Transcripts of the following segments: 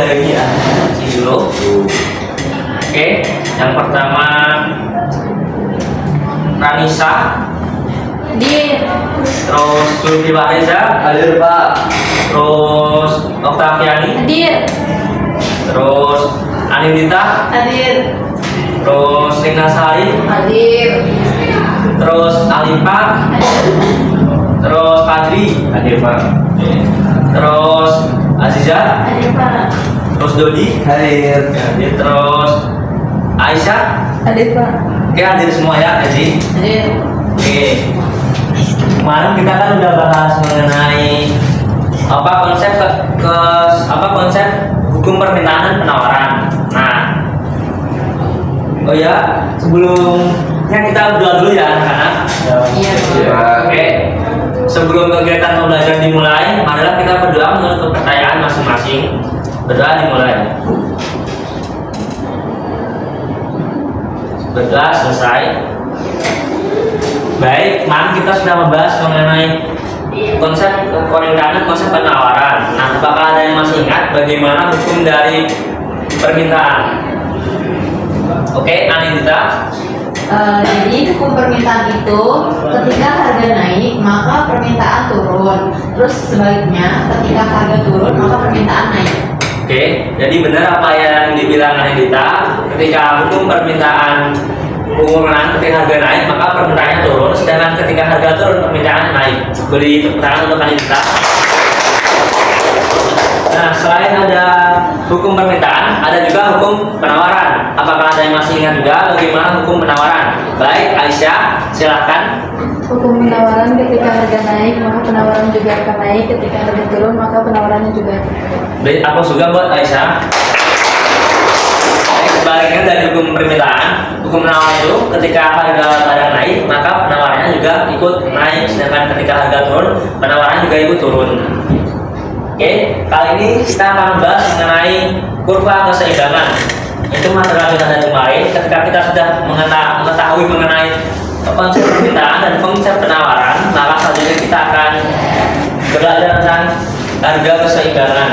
lagi ya. Sini dulu. Oke, yang pertama Ranisa. Hadir. Terus Zulfi Reza. Hadir Pak. Terus Oktaviani. Hadir. Terus Anindita. Hadir. Terus Rina Sari. Hadir. Terus Alifa. Terus Fadri. Hadir Pak. Terus Aziza. Hadir Pak. Terus Dodi. Hadir. Terus Aisyah. Hadir Pak. Oke, hadir semua ya, Aji. Hadir. Oke. Kemarin kita kan udah bahas mengenai konsep hukum permintaan dan penawaran. Nah, oh ya, sebelumnya kita berdoa dulu ya anak-anak. Iya. Oke. Sebelum kegiatan pembelajaran dimulai, marilah kita berdoa menurut kepercayaan masing-masing. Berdoa dimulai. Berdoa selesai. Baik, kemarin kita sudah membahas mengenai konsep permintaan dan konsep penawaran. Nah, apakah ada yang masih ingat bagaimana hukum dari permintaan? Oke, Anindita. Jadi hukum permintaan itu ketika harga naik maka permintaan turun. Terus sebaliknya ketika harga turun maka permintaan naik. Oke, jadi benar apa yang dibilang Anindita. Ketika hukum permintaan ketika harga naik maka permintaannya turun, sedangkan ketika harga turun permintaan naik. Beri tepuk tangan untuk Anindita. Nah, selain ada hukum permintaan, ada juga hukum penawaran. Apakah ada yang masih ingat juga bagaimana hukum penawaran? Baik, Aisyah, silahkan. Hukum penawaran ketika harga naik maka penawaran juga akan naik, ketika harga turun maka penawarannya juga akan turun. Beri aku juga buat Aisyah. Sebaliknya dari hukum permintaan, hukum penawaran itu ketika harga barang naik maka penawarannya juga ikut naik, sedangkan ketika harga turun penawaran juga ikut turun. Oke, kali ini kita akan membahas mengenai kurva keseimbangan. Itu material kita dari kemarin. Ketika kita sudah mengetahui mengenai konsep permintaan dan konsep penawaran, maka selanjutnya kita akan belajar tentang harga keseimbangan.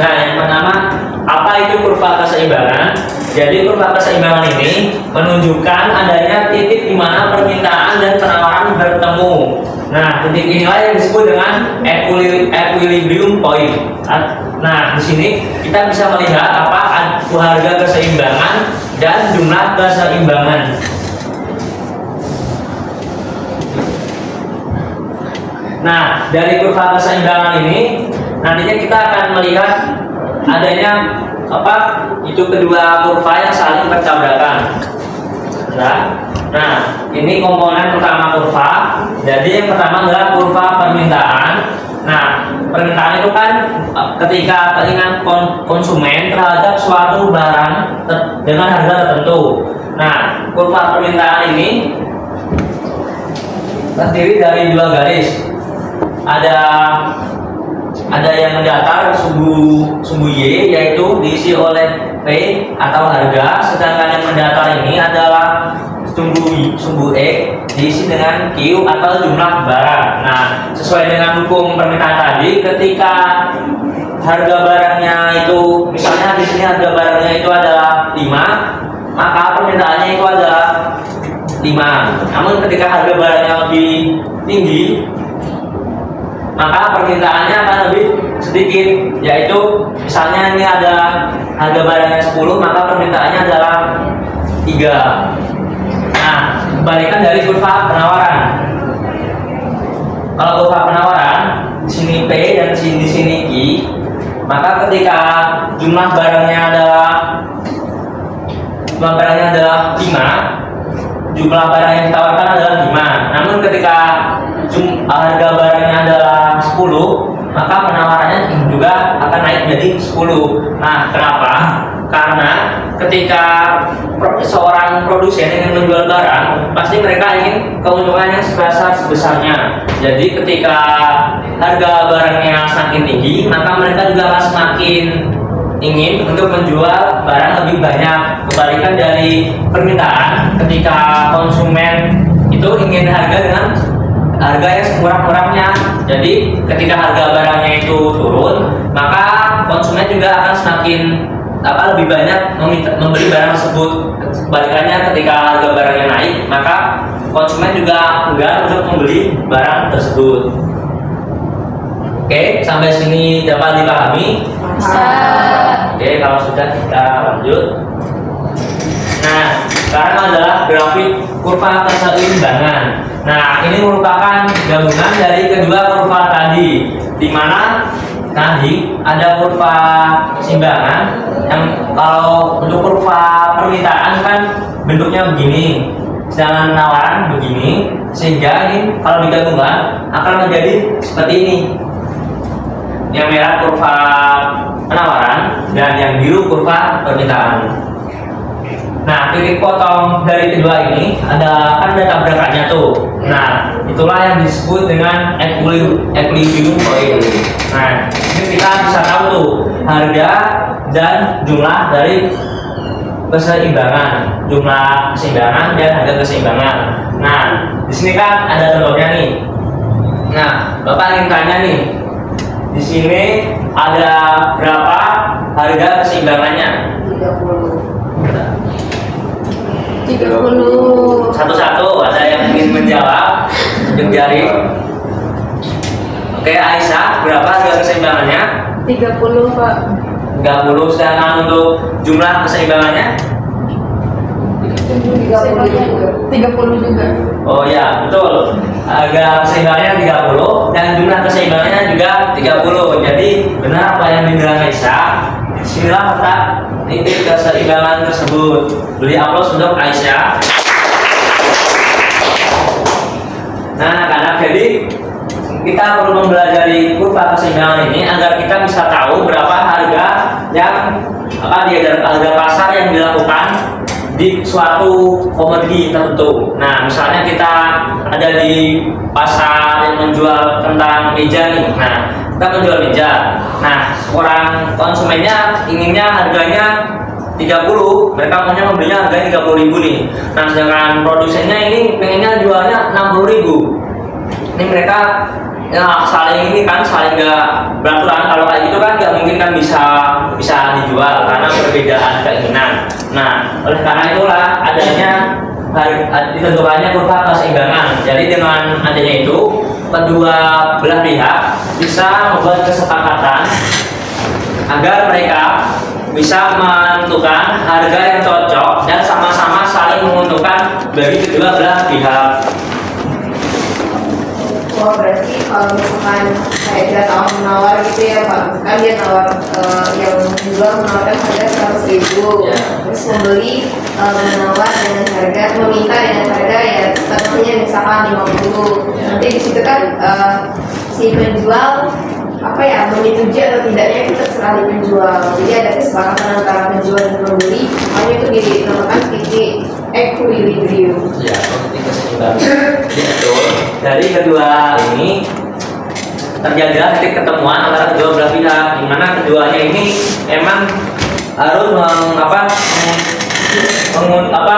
Nah, yang pertama, apa itu kurva keseimbangan? Jadi kurva keseimbangan ini menunjukkan adanya titik di mana permintaan dan penawaran bertemu. Nah, titik inilah yang disebut dengan equilibrium point. Nah, di sini kita bisa melihat apa harga keseimbangan dan jumlah keseimbangan. Nah, dari kurva keseimbangan ini nantinya kita akan melihat adanya itu kedua kurva yang saling bertabrakan. Nah, ini komponen pertama kurva. Jadi yang pertama adalah kurva permintaan. Nah, permintaan itu kan ketika keinginan konsumen terhadap suatu barang dengan harga tertentu. Nah, kurva permintaan ini terdiri dari dua garis. Ada yang datar sumbu Y, yaitu diisi oleh P atau harga, sedangkan yang mendatar ini adalah sumbu E diisi dengan Q atau jumlah barang. Nah, sesuai dengan hukum permintaan tadi, ketika harga barangnya itu, misalnya di sini harga barangnya itu adalah 5, maka permintaannya itu adalah 5. Namun ketika harga barangnya lebih tinggi, maka permintaannya akan lebih sedikit, yaitu misalnya ini ada harga barangnya 10, maka permintaannya adalah 3. Nah, kebalikan dari kurva penawaran. Kalau kurva penawaran di sini P dan di sini Q, maka ketika jumlah barangnya adalah 5, jumlah barang yang ditawarkan adalah 5. Namun ketika harga barangnya adalah 10, maka penawarannya juga akan naik jadi 10. Nah, kenapa? Karena ketika seorang produsen ingin menjual barang, pasti mereka ingin keuntungannya sebesar-besarnya. Jadi ketika harga barangnya semakin tinggi, maka mereka juga akan semakin ingin untuk menjual barang lebih banyak. Kebalikan dari permintaan, ketika konsumen itu ingin harga dengan harga yang semurah-murahnya. Jadi ketika harga barangnya itu turun, maka konsumen juga akan semakin lebih banyak membeli barang tersebut. Kebalikannya, ketika harga barangnya naik, maka konsumen juga enggan untuk membeli barang tersebut. Oke, sampai sini dapat dipahami? Bisa. Oke, kalau sudah kita lanjut. Nah, sekarang adalah grafik kurva keseimbangan. Nah, ini merupakan gabungan dari kedua kurva tadi, di mana tadi ada kurva keseimbangan yang kalau untuk kurva permintaan kan bentuknya begini, sedangkan penawaran begini, sehingga ini kalau digabungkan akan menjadi seperti ini. Yang merah kurva penawaran dan yang biru kurva permintaan. Nah, titik potong dari kedua ini kan ada tabrakannya tuh. Nah, itulah yang disebut dengan equilibrium point. Nah, ini kita bisa tahu tuh harga dan jumlah dari keseimbangan, jumlah keseimbangan dan harga keseimbangan. Nah, di sini kan ada contohnya nih. Nah, Bapak ingin tanya nih, di sini ada berapa harga keseimbangannya? 30. Satu-satu, ada yang ingin menjawab? Tunjuk jari. Oke, Aisyah, berapa harga keseimbangannya? 30, Pak. 30, sedangkan untuk jumlah keseimbangannya? 30 juga. Oh ya, betul. Harga keseimbangannya 30 dan jumlah keseimbangannya juga 30. Jadi benar apa yang dibilang Aisyah. Disinilah letak titik keseimbangan tersebut. Beri aplaus untuk Aisyah. Nah, anak-anak, jadi kita perlu mempelajari kurva keseimbangan ini agar kita bisa tahu berapa harga yang harga pasar yang dilakukan di suatu komoditi tertentu. Nah, misalnya kita ada di pasar yang menjual tentang meja nih. Nah, kita menjual meja. Nah, orang konsumennya inginnya harganya 30, mereka maunya membelinya harganya 30.000 nih. Nah, sedangkan produsennya ini pengennya jualnya 60.000. Ini mereka ya saling ini kan saling nggak beraturan. Kalau kayak gitu kan nggak mungkin kan bisa dijual karena perbedaan keinginan. Nah, oleh karena itulah adanya ditentukannya kurva keseimbangan. Jadi dengan adanya itu kedua belah pihak bisa membuat kesepakatan agar mereka bisa menentukan harga yang cocok dan sama-sama saling menguntungkan bagi kedua belah pihak. Oh, berarti kalau misalkan kayak kita tahu menawar gitu ya Pak, misalkan dia nawar yang menjual menawarkan harga 100.000, terus membeli menawar dengan harga, meminta dengan harga ya setengahnya misalkan 50. Nanti di situ kan si penjual menyetujui atau tidaknya itu terserah di penjual. Jadi ada kesepakatan antara penjual dan pembeli, makanya itu dinamakan titik equilibrium. Ya, titik keseimbangan. Betul. Dari kedua ini terjadi titik ketemuan antara kedua belah pihak, di mana keduanya ini emang harus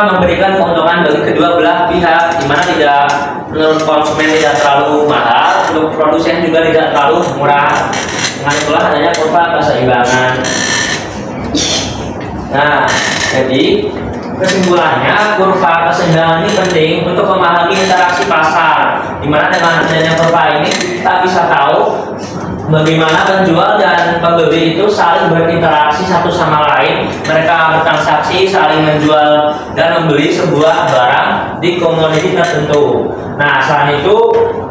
memberikan keuntungan bagi kedua belah pihak, di mana tidak menurut konsumen tidak terlalu mahal, untuk produsen juga tidak terlalu murah. Dengan itulah adanya kurva keseimbangan. Nah, jadi kesimpulannya kurva keseimbangan ini penting untuk memahami interaksi pasar, di mana dengan adanya kurva ini kita bisa tahu bagaimana penjual dan pembeli itu saling berinteraksi satu sama lain. Mereka bertransaksi, saling menjual dan membeli sebuah barang di komoditi tertentu. Nah, selain itu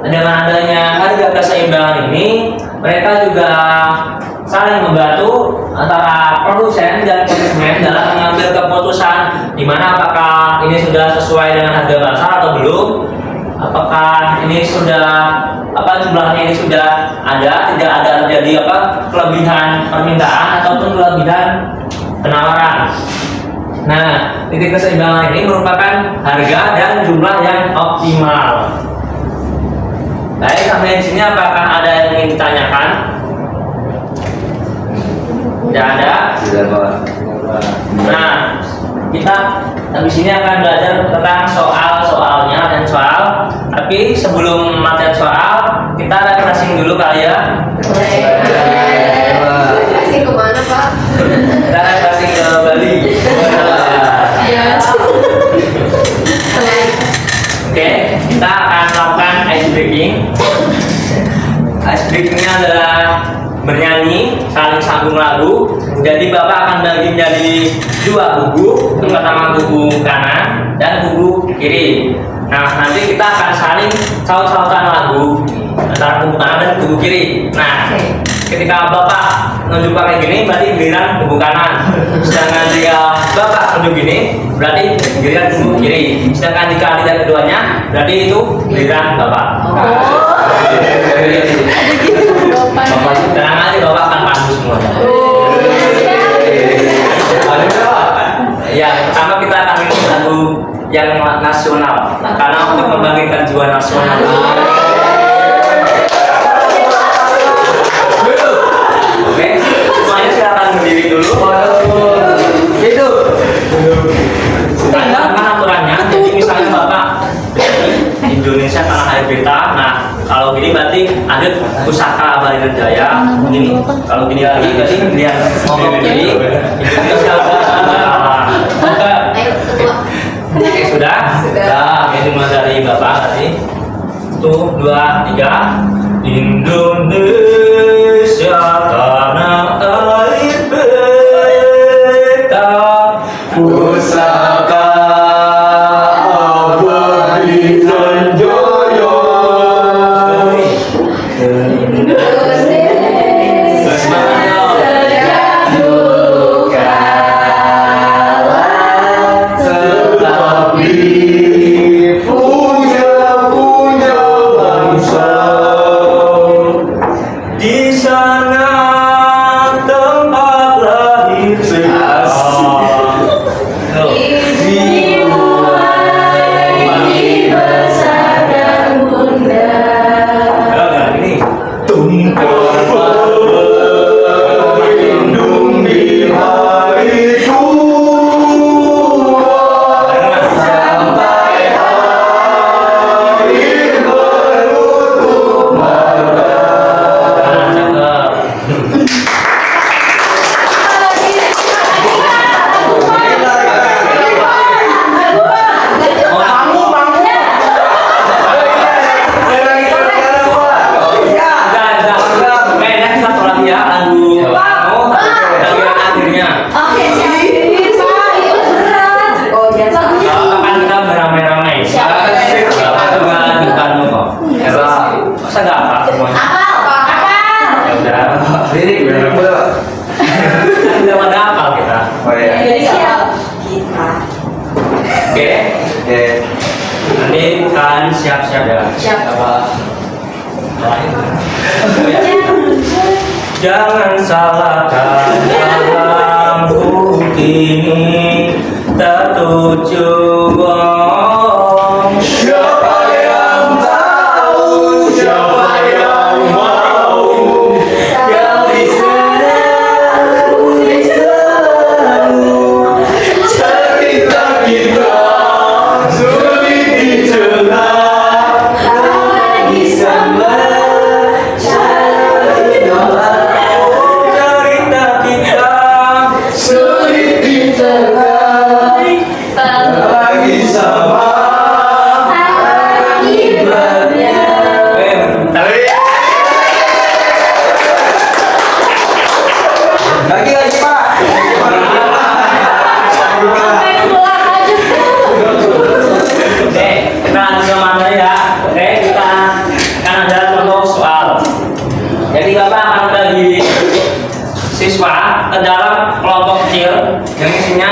dengan adanya harga keseimbangan ini, mereka juga saling membantu antara produsen dan konsumen dalam mengambil keputusan di mana apakah ini sudah sesuai dengan harga pasar atau belum. Apakah ini sudah jumlahnya ini sudah tidak ada terjadi kelebihan permintaan ataupun kelebihan penawaran. Nah, titik keseimbangan ini merupakan harga dan jumlah yang optimal. Baik, sampai di sini apakah ada yang ingin ditanyakan? Tidak ada. Nah, kita habis ini akan belajar tentang soal-soalnya dan soal. Tapi sebelum materi soal, kita refreshing dulu kali ya. Kasih triknya adalah bernyanyi, saling sambung lagu. Jadi Bapak akan bagi menjadi dua buku, yang pertama buku kanan dan buku kiri. Nah, nanti kita akan saling saut-sautan lagu antara buku kanan dan buku kiri. Nah, ketika Bapak nunjuk pakai gini, berarti giliran buku kanan. Sedangkan jika Bapak nunjuk gini, berarti giliran buku kiri. Sedangkan jika tidak keduanya, berarti itu giliran Bapak. Tenang aja, Bapak akan pandu semua. Ya, pertama kita akan minum lagu yang nasional, karena untuk membangkitkan jiwa nasional. Oke, semuanya silakan berdiri dulu. Itu. Nah, kan aturannya, jadi misalnya Bapak Indonesia tanah air kita. Nah, kalau gini berarti ada pusaka Baliran Jaya. Gini, kalau gini lagi berarti dia ngomong gini. Indonesia. Oke, sudah. Oke, dimulai dari Bapak tadi. 1, 2, 3. Indonesia tanah air kita, Pusaka abadi Sanjaya. di sana tempat lahir Nanti kalian siap-siap ya. Siap. Jangan salahkan dalam ini tertuju wong. Siapa yang tahu, siapa yang mau, yang bisa cerita kita sulit dicerna, lagi sama Cerita kita sulit dicerna, lagi sama akibatnya. Lagi Pak. Oke, kita lanjut mana ya? Oke, kita akan ada contoh soal. Jadi Bapak akan bagi siswa ke dalam kelompok kecil yang isinya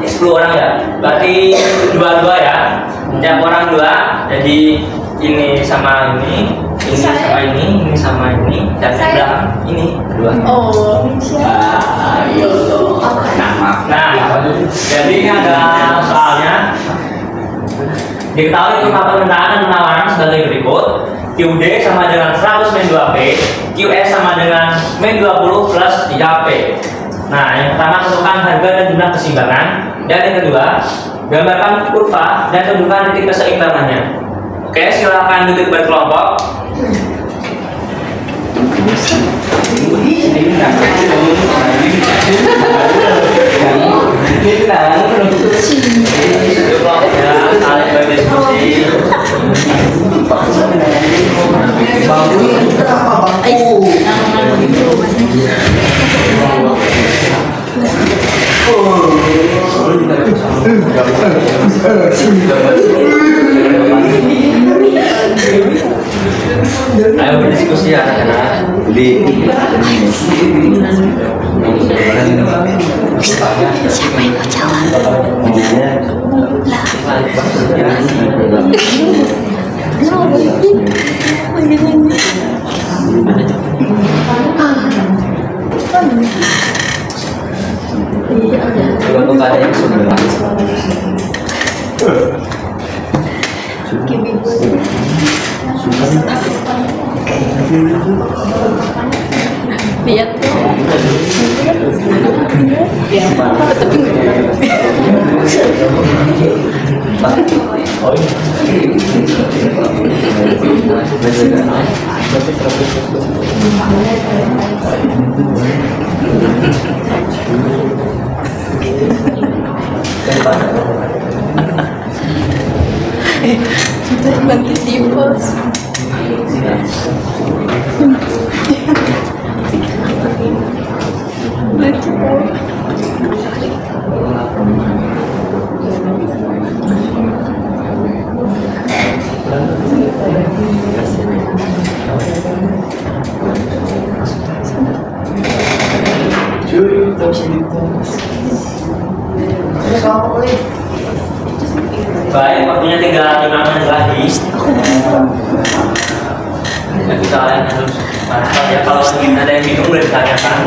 10 orang ya. Berarti dua-dua ya. Tiap orang dua. Jadi ini sama ini sama ini sama ini, dan sebelah ini dua. Oh, Nah, jadi ini ada soalnya. Diketahui jumlah permintaan dan penawaran sebagai berikut. QD sama dengan 100 min 2P, QS sama dengan min 20 plus 3P. Nah, yang pertama tentukan harga dan jumlah keseimbangan. Dan yang kedua, gambarkan kurva dan tentukan titik keseimbangannya. Oke, silakan duduk berkelompok. Duduk ya, saling berdiskusi. Ayo berdiskusi ya anak-anak. Siapa yang mau jawab? Untuk kalian semua. Lihat tuh. Bantu tipes. Baik, waktunya tinggal 5 menit lagi. Jadi kalian harus mantap ya, kalau ada yang bingung boleh ditanyakan.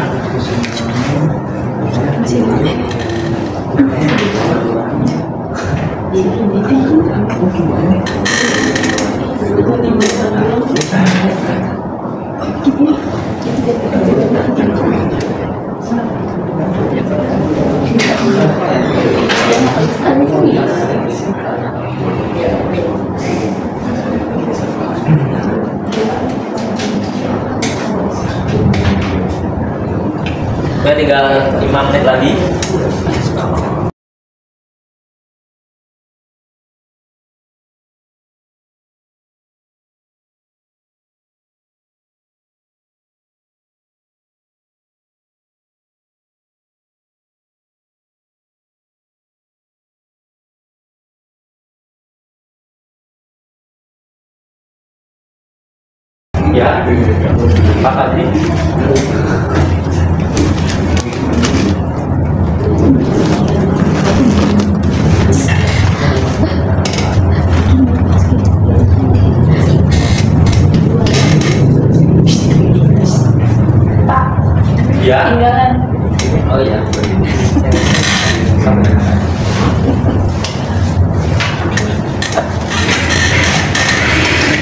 Ya, tinggal 5 menit lagi. Ya, Pak Adri. Ya. Tinggalan. Oh ya.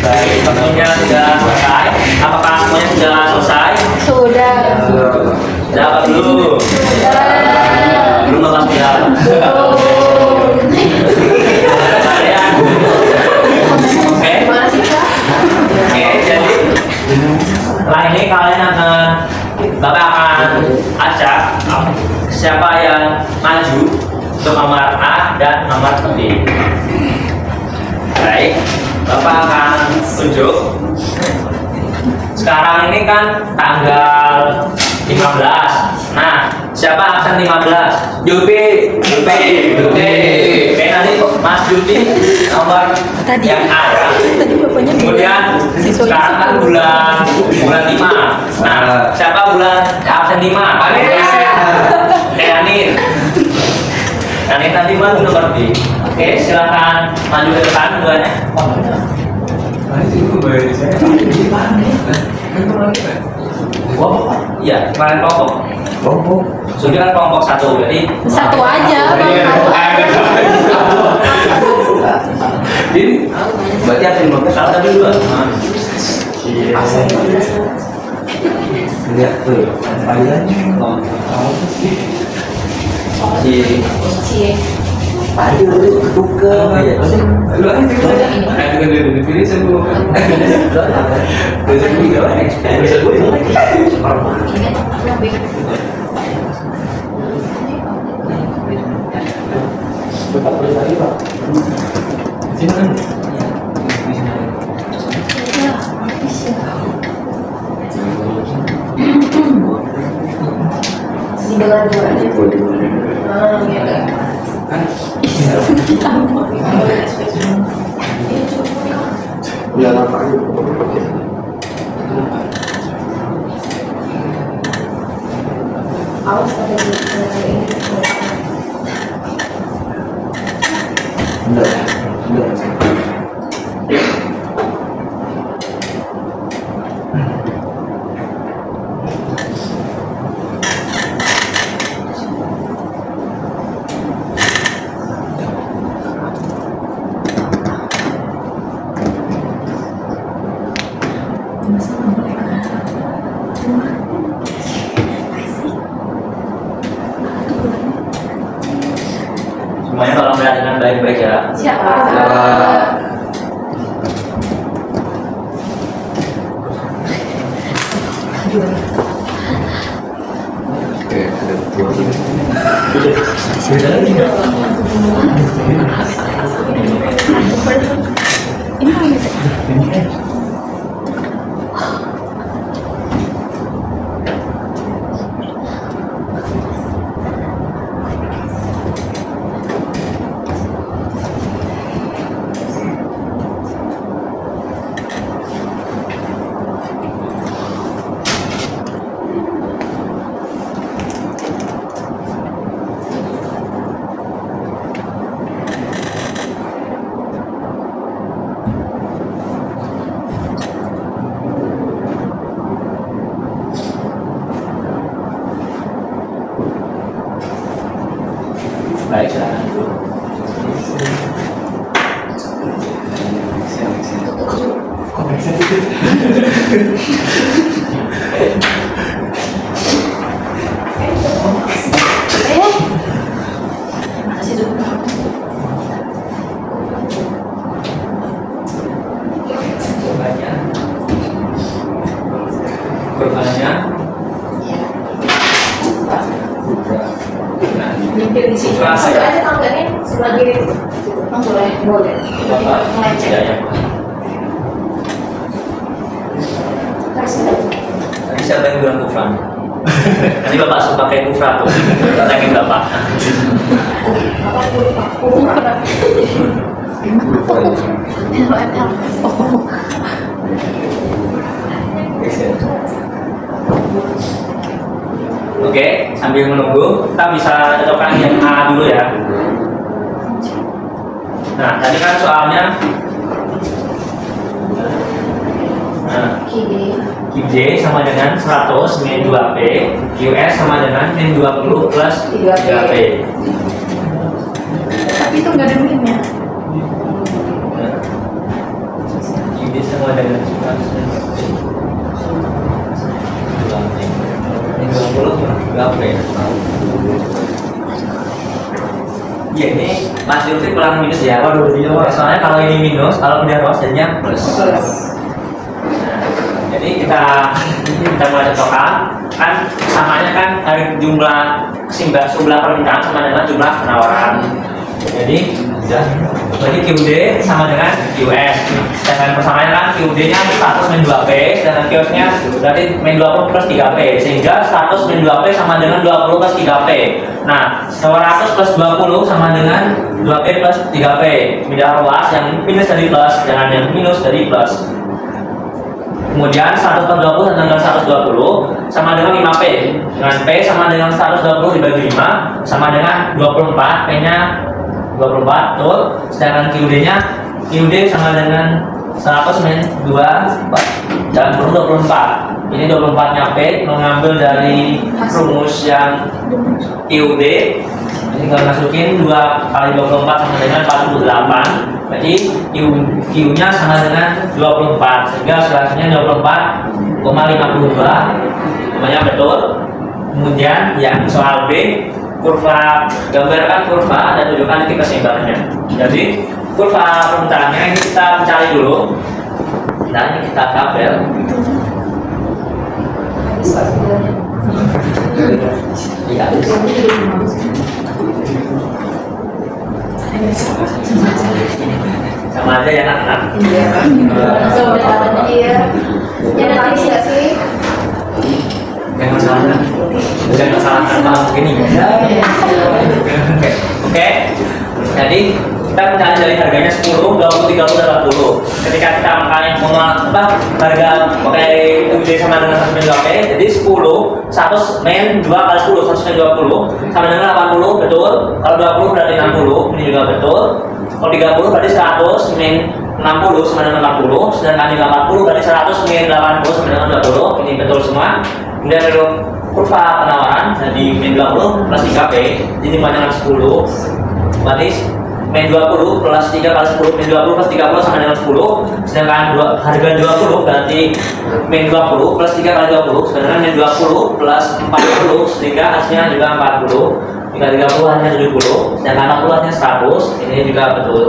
Baik, waktunya sudah selesai. Apakah semuanya sudah selesai? Sudah. Sudah apa belum? Belum apa sudah? Kalian? Oke. Oke, jadi setelah ini kalian Bapak akan ajak siapa yang maju untuk nomor A dan nomor B. Baik, Bapak akan tunjuk. Sekarang ini kan tanggal 15. Nah, siapa absen 15? Yupi. Oke, nanti Mas Yupi nomor Tadi. yang A ya. Tadi bapaknya Kemudian sekarang kan bulan 5. Nah, siapa bulan absen 5? Anin. Anin tadi maju nomor B. Oke, silakan maju ke depan duanya. Iya, kemarin kelompok. Sudah kan kelompok 1, jadi satu aja. ini berarti ada 15 salah tadi 2. Lihat tuh, sebelah dua aja. Ya enggak. Ya ngapain? Awas pada ini. Enggak. Semuanya tolong perhatikan baik-baik ya. Siapa? Oke, ada dua. Baik, silakan. Kurvanya Mungkin di sini. Frasa. Masuk aja tangganya sebelah kiri. Boleh, boleh. Bapak Melecet. tidak ya. Kasih. Tadi siapa yang bilang kufran? Tadi bapak suka pakai kufra tuh. Tanya bapak. Apa kurva? Kurva. Oke, sambil menunggu kita bisa cocokkan yang A dulu ya. Nah, tadi kan soalnya QJ sama dengan 100 min 2P, QS sama dengan min 20 plus 3P. Tapi itu nggak ada minnya. QJ sama dengan 100 min 20 2P. Iya, ini Mas Yulfi kurang minus ya. Waduh, soalnya kalau ini minus, kalau udah ros jadinya plus. Jadi kita mulai cocokkan kan samanya kan dari jumlah jumlah permintaan sama dengan jumlah penawaran. Jadi berarti QD sama dengan QS. Sedangkan persamaannya kan QD-nya 100 min 2P, sedangkan QS-nya berarti min 20 plus 3P, sehingga 100 min 2P sama dengan 20 plus 3P. Nah, 100 plus 20 sama dengan 2P plus 3P. Beda ruas, yang minus dari plus, jangan yang minus dari plus. Kemudian 100 per 20 dengan 120 sama dengan 5P. Dengan P sama dengan 120 dibagi 5 sama dengan 24, P-nya 24 tuh. Sedangkan QD sama dengan 100 min 2 dan 24. Ini 24-nya P mengambil dari rumus yang QD. Ini kalau masukin 2 kali 24 sama dengan 48. Berarti Q-nya sama dengan 24, sehingga hasilnya 24,52. Namanya betul. Kemudian yang soal B, kurva, gambarkan kurva dan tunjukkan titik keseimbangannya. Jadi kurva permintaannya ini kita cari dulu. Nah, ini kita tabel. Iya. Sama aja ya anak-anak. Iya. Saudaranya dia. Yang tadi nggak sih? Jangan salahkan. Jangan salahkan Pak. Mungkin harganya 10, 20, 30, dan 40. Ketika kita harga pakai UJ sama dengan 100 min 2P, jadi 10, 100 min 2 kali 10, 100 min 20 sama dengan 80, betul. Kalau 20 berarti 60, ini juga betul. Kalau 30 berarti 100 min 60 sama dengan 40, sedangkan juga 40 berarti 100 min 80 sama dengan 20, ini betul semua. Kemudian ada kurva penawaran, jadi min 20 plus 3P, jadi dengan 10, berarti min 20 plus 3 kali 10, min 20 plus 30 sama dengan 10, sedangkan harga 20 berarti min 20 plus 3 kali 20, sedangkan min 20 plus 40, sehingga hasilnya juga 40, jika 30 hanya 70, sedangkan 40 hanya 100, ini juga betul.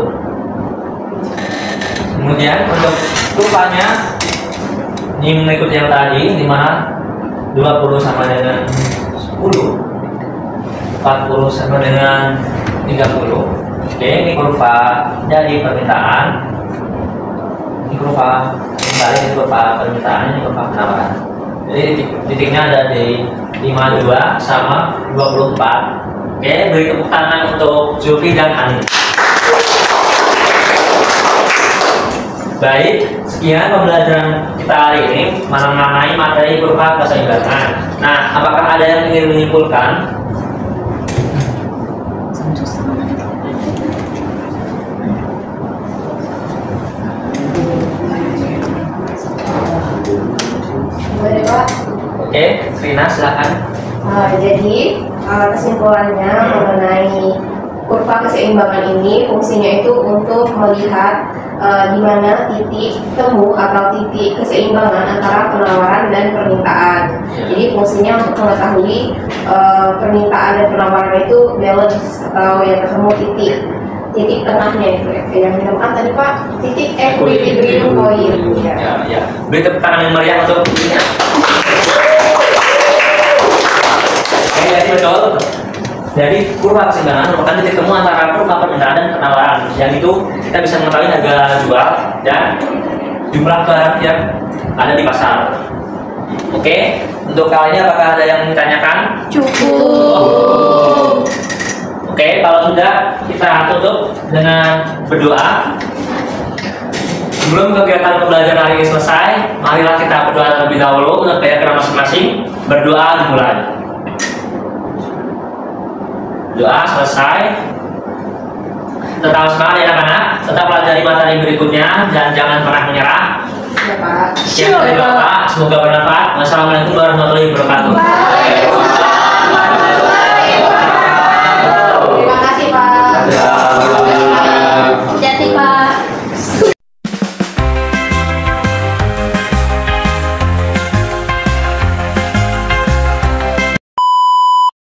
Kemudian untuk kurvanya ini mengikuti yang tadi, di mana 20 sama dengan 10, 40 sama dengan 30. Oke, ini kurva dari permintaan, ini kurva kembali, ini kurva permintaan, ini kurva penawaran. Jadi titiknya ada di 52 sama 24. Oke, beri tepuk tangan untuk Zulfi dan Ani. Baik, sekian pembelajaran kita hari ini mengenai materi kurva keseimbangan. Nah, apakah ada yang ingin menyimpulkan? Boleh Pak? Oke, Rina silakan. Jadi kesimpulannya mengenai kurva keseimbangan ini fungsinya itu untuk melihat di mana titik temu atau titik keseimbangan antara penawaran dan permintaan. Jadi fungsinya untuk mengetahui permintaan dan penawaran itu balance atau yang ketemu titik tengahnya itu yang dinamakan tadi Pak, titik equilibrium point. Ya. Beri tepuk tangan yang meriah untuk Rina. Jadi betul. Jadi kurva keseimbangan merupakan titik temu antara kurva permintaan dan penawaran. Yang itu kita bisa mengetahui harga jual dan jumlah barang yang ada di pasar. Oke, untuk kali ini apakah ada yang ditanyakan? Cukup. Oke, kalau sudah kita tutup dengan berdoa. Sebelum kegiatan pembelajaran hari ini selesai, marilah kita berdoa terlebih dahulu untuk keyakinan masing-masing. Berdoa dimulai. Doa selesai. Tetap semangat ya anak-anak. Tetap pelajari materi berikutnya dan jangan pernah menyerah. Ya Pak. Sekian dari Bapak, semoga bermanfaat. Wassalamualaikum warahmatullahi wabarakatuh.